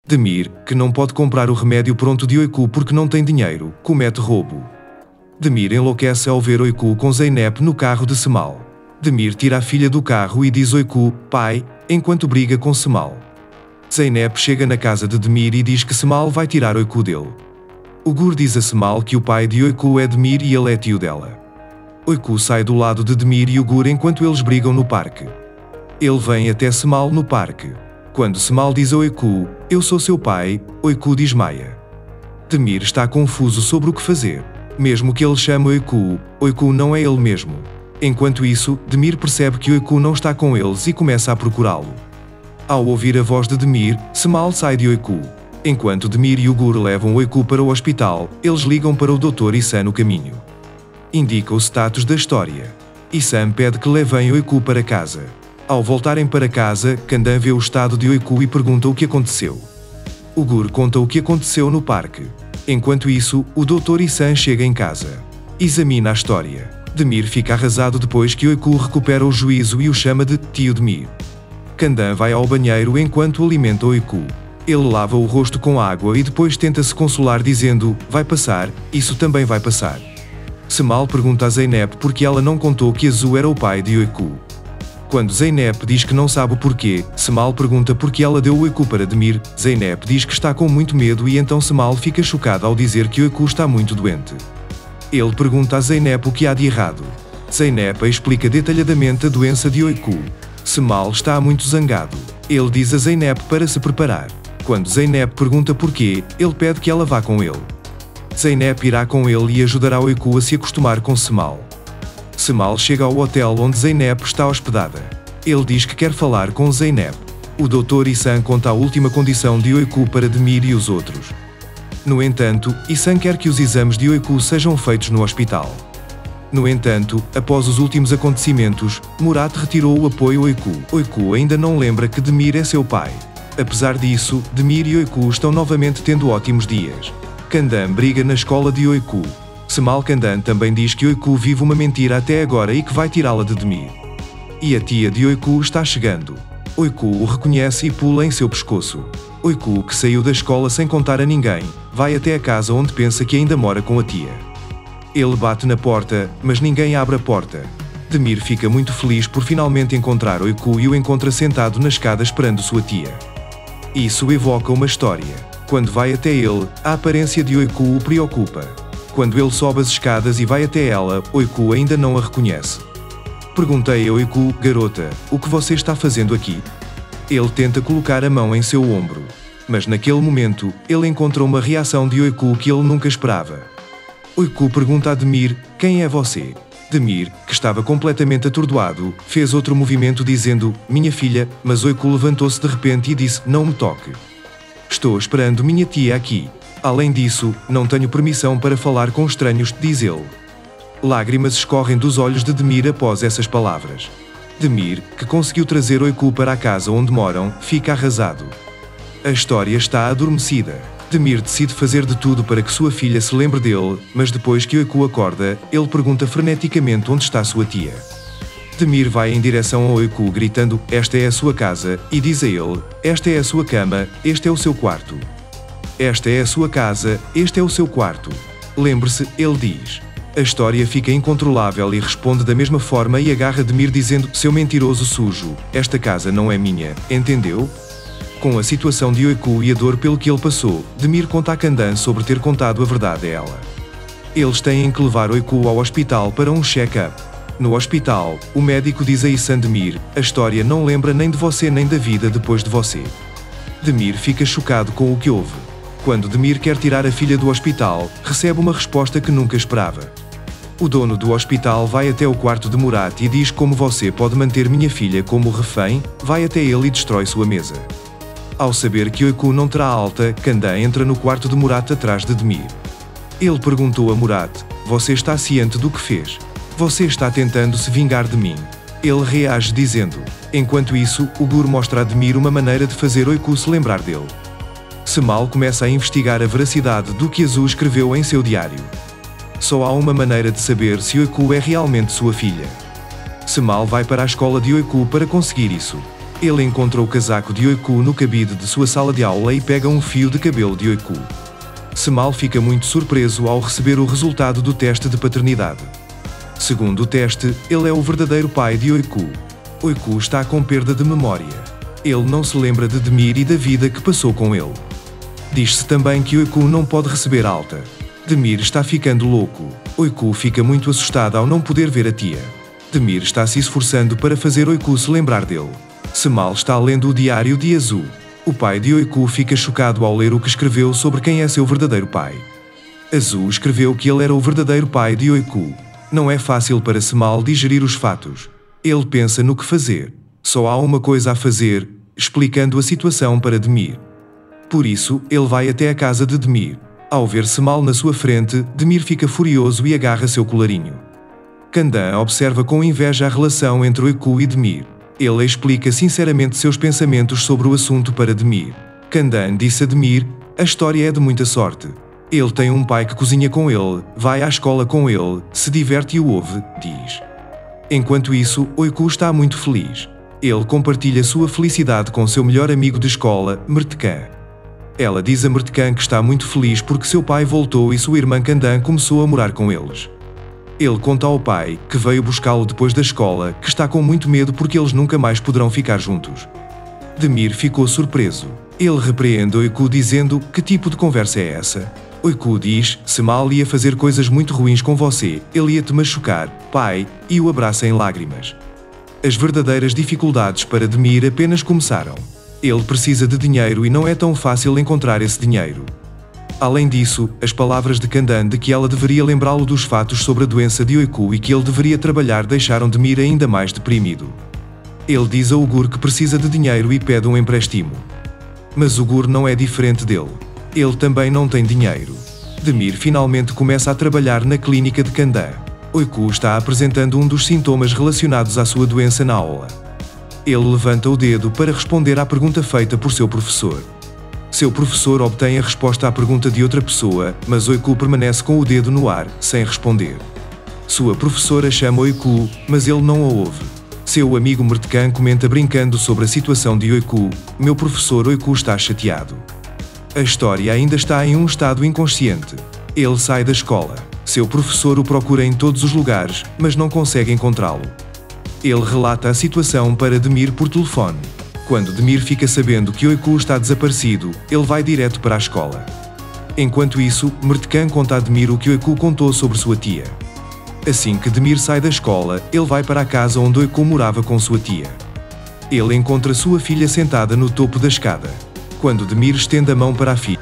Demir, que não pode comprar o remédio pronto de Oiku porque não tem dinheiro, comete roubo. Demir enlouquece ao ver Oiku com Zeynep no carro de Cemal. Demir tira a filha do carro e diz Oiku, pai, enquanto briga com Cemal. Zeynep chega na casa de Demir e diz que Cemal vai tirar Oiku dele. O Gur diz a Cemal que o pai de Oiku é Demir e ele é tio dela. Oiku sai do lado de Demir e o Gur enquanto eles brigam no parque. Ele vem até Cemal no parque. Quando Cemal diz a Oiku, eu sou seu pai, Oiku desmaia. Demir está confuso sobre o que fazer. Mesmo que ele chame Oiku, Oiku não é ele mesmo. Enquanto isso, Demir percebe que Oiku não está com eles e começa a procurá-lo. Ao ouvir a voz de Demir, Cemal sai de Oiku. Enquanto Demir e o Gur levam Oiku para o hospital, eles ligam para o Dr. Issan no caminho. Indica o status da história. Issan pede que levem Oiku para casa. Ao voltarem para casa, Kandan vê o estado de Oiku e pergunta o que aconteceu. O Gur conta o que aconteceu no parque. Enquanto isso, o Dr. Issan chega em casa. Examina a história. Demir fica arrasado depois que Oiku recupera o juízo e o chama de tio Demir. Kandan vai ao banheiro enquanto alimenta Oiku. Ele lava o rosto com água e depois tenta se consolar dizendo, vai passar, isso também vai passar. Cemal pergunta a Zeynep porque ela não contou que Azu era o pai de Oiku. Quando Zeynep diz que não sabe o porquê, Cemal pergunta porque ela deu Oiku para Demir. Zeynep diz que está com muito medo e então Cemal fica chocado ao dizer que Oiku está muito doente. Ele pergunta a Zeynep o que há de errado. Zeynep explica detalhadamente a doença de Oiku. Cemal está muito zangado. Ele diz a Zeynep para se preparar. Quando Zeynep pergunta porquê, ele pede que ela vá com ele. Zeynep irá com ele e ajudará Oiku a se acostumar com Cemal. Cemal chega ao hotel onde Zeynep está hospedada. Ele diz que quer falar com Zeynep. O Dr. Issan conta a última condição de Oiku para Demir e os outros. No entanto, Issan quer que os exames de Oiku sejam feitos no hospital. No entanto, após os últimos acontecimentos, Murat retirou o apoio a Oiku. Oiku ainda não lembra que Demir é seu pai. Apesar disso, Demir e Oiku estão novamente tendo ótimos dias. Kandan briga na escola de Oiku. Cemal Kandan também diz que Oiku vive uma mentira até agora e que vai tirá-la de Demir. E a tia de Oiku está chegando. Oiku o reconhece e pula em seu pescoço. Oiku, que saiu da escola sem contar a ninguém, vai até a casa onde pensa que ainda mora com a tia. Ele bate na porta, mas ninguém abre a porta. Demir fica muito feliz por finalmente encontrar Oiku e o encontra sentado na escada esperando sua tia. Isso evoca uma história. Quando vai até ele, a aparência de Oiku o preocupa. Quando ele sobe as escadas e vai até ela, Oiku ainda não a reconhece. Perguntei a Oiku, garota, o que você está fazendo aqui? Ele tenta colocar a mão em seu ombro. Mas naquele momento, ele encontra uma reação de Oiku que ele nunca esperava. Oiku pergunta a Demir, quem é você? Demir, que estava completamente atordoado, fez outro movimento dizendo, minha filha, mas Oiku levantou-se de repente e disse, não me toque. Estou esperando minha tia aqui. Além disso, não tenho permissão para falar com estranhos, diz ele. Lágrimas escorrem dos olhos de Demir após essas palavras. Demir, que conseguiu trazer Oiku para a casa onde moram, fica arrasado. A história está adormecida. Demir decide fazer de tudo para que sua filha se lembre dele, mas depois que Oiku acorda, ele pergunta freneticamente onde está sua tia. Demir vai em direção a Oiku gritando, esta é a sua casa, e diz a ele, esta é a sua cama, este é o seu quarto. Esta é a sua casa, este é o seu quarto. Lembre-se, ele diz. A história fica incontrolável e responde da mesma forma e agarra Demir dizendo, seu mentiroso sujo, esta casa não é minha, entendeu? Com a situação de Oiku e a dor pelo que ele passou, Demir conta a Kandan sobre ter contado a verdade a ela. Eles têm que levar Oiku ao hospital para um check-up. No hospital, o médico diz a Issan Demir, a história não lembra nem de você nem da vida depois de você. Demir fica chocado com o que houve. Quando Demir quer tirar a filha do hospital, recebe uma resposta que nunca esperava. O dono do hospital vai até o quarto de Murat e diz como você pode manter minha filha como refém, vai até ele e destrói sua mesa. Ao saber que Oiku não terá alta, Kandan entra no quarto de Murat atrás de Demir. Ele perguntou a Murat, você está ciente do que fez? Você está tentando se vingar de mim. Ele reage dizendo. Enquanto isso, o Gur mostra a Demir uma maneira de fazer Oiku se lembrar dele. Cemal começa a investigar a veracidade do que Azu escreveu em seu diário. Só há uma maneira de saber se Oiku é realmente sua filha. Cemal vai para a escola de Oiku para conseguir isso. Ele encontra o casaco de Oiku no cabide de sua sala de aula e pega um fio de cabelo de Oiku. Semal fica muito surpreso ao receber o resultado do teste de paternidade. Segundo o teste, ele é o verdadeiro pai de Oiku. Oiku está com perda de memória. Ele não se lembra de Demir e da vida que passou com ele. Diz-se também que Oiku não pode receber alta. Demir está ficando louco. Oiku fica muito assustada ao não poder ver a tia. Demir está se esforçando para fazer Oiku se lembrar dele. Semal está lendo o diário de Azu. O pai de Oiku fica chocado ao ler o que escreveu sobre quem é seu verdadeiro pai. Azu escreveu que ele era o verdadeiro pai de Oiku. Não é fácil para Semal digerir os fatos. Ele pensa no que fazer. Só há uma coisa a fazer, explicando a situação para Demir. Por isso, ele vai até a casa de Demir. Ao ver Semal na sua frente, Demir fica furioso e agarra seu colarinho. Kandan observa com inveja a relação entre Oiku e Demir. Ele explica sinceramente seus pensamentos sobre o assunto para Demir. Kandan disse a Demir: a história é de muita sorte. Ele tem um pai que cozinha com ele, vai à escola com ele, se diverte e o ouve, diz. Enquanto isso, Oiku está muito feliz. Ele compartilha sua felicidade com seu melhor amigo de escola, Mertkan. Ela diz a Mertkan que está muito feliz porque seu pai voltou e sua irmã Kandan começou a morar com eles. Ele conta ao pai, que veio buscá-lo depois da escola, que está com muito medo porque eles nunca mais poderão ficar juntos. Demir ficou surpreso. Ele repreende Oiku dizendo: que tipo de conversa é essa? Oiku diz: Semal ia fazer coisas muito ruins com você, ele ia te machucar, pai, e o abraça em lágrimas. As verdadeiras dificuldades para Demir apenas começaram. Ele precisa de dinheiro e não é tão fácil encontrar esse dinheiro. Além disso, as palavras de Kandan de que ela deveria lembrá-lo dos fatos sobre a doença de Oiku e que ele deveria trabalhar deixaram Demir ainda mais deprimido. Ele diz a Ugur que precisa de dinheiro e pede um empréstimo. Mas Ugur não é diferente dele. Ele também não tem dinheiro. Demir finalmente começa a trabalhar na clínica de Kandan. Oiku está apresentando um dos sintomas relacionados à sua doença na aula. Ele levanta o dedo para responder à pergunta feita por seu professor. Seu professor obtém a resposta à pergunta de outra pessoa, mas Oiku permanece com o dedo no ar, sem responder. Sua professora chama Oiku, mas ele não a ouve. Seu amigo Mertkan comenta brincando sobre a situação de Oiku: meu professor Oiku está chateado. A história ainda está em um estado inconsciente. Ele sai da escola. Seu professor o procura em todos os lugares, mas não consegue encontrá-lo. Ele relata a situação para Demir por telefone. Quando Demir fica sabendo que Oiku está desaparecido, ele vai direto para a escola. Enquanto isso, Mertkan conta a Demir o que Oiku contou sobre sua tia. Assim que Demir sai da escola, ele vai para a casa onde Oiku morava com sua tia. Ele encontra sua filha sentada no topo da escada. Quando Demir estende a mão para a filha,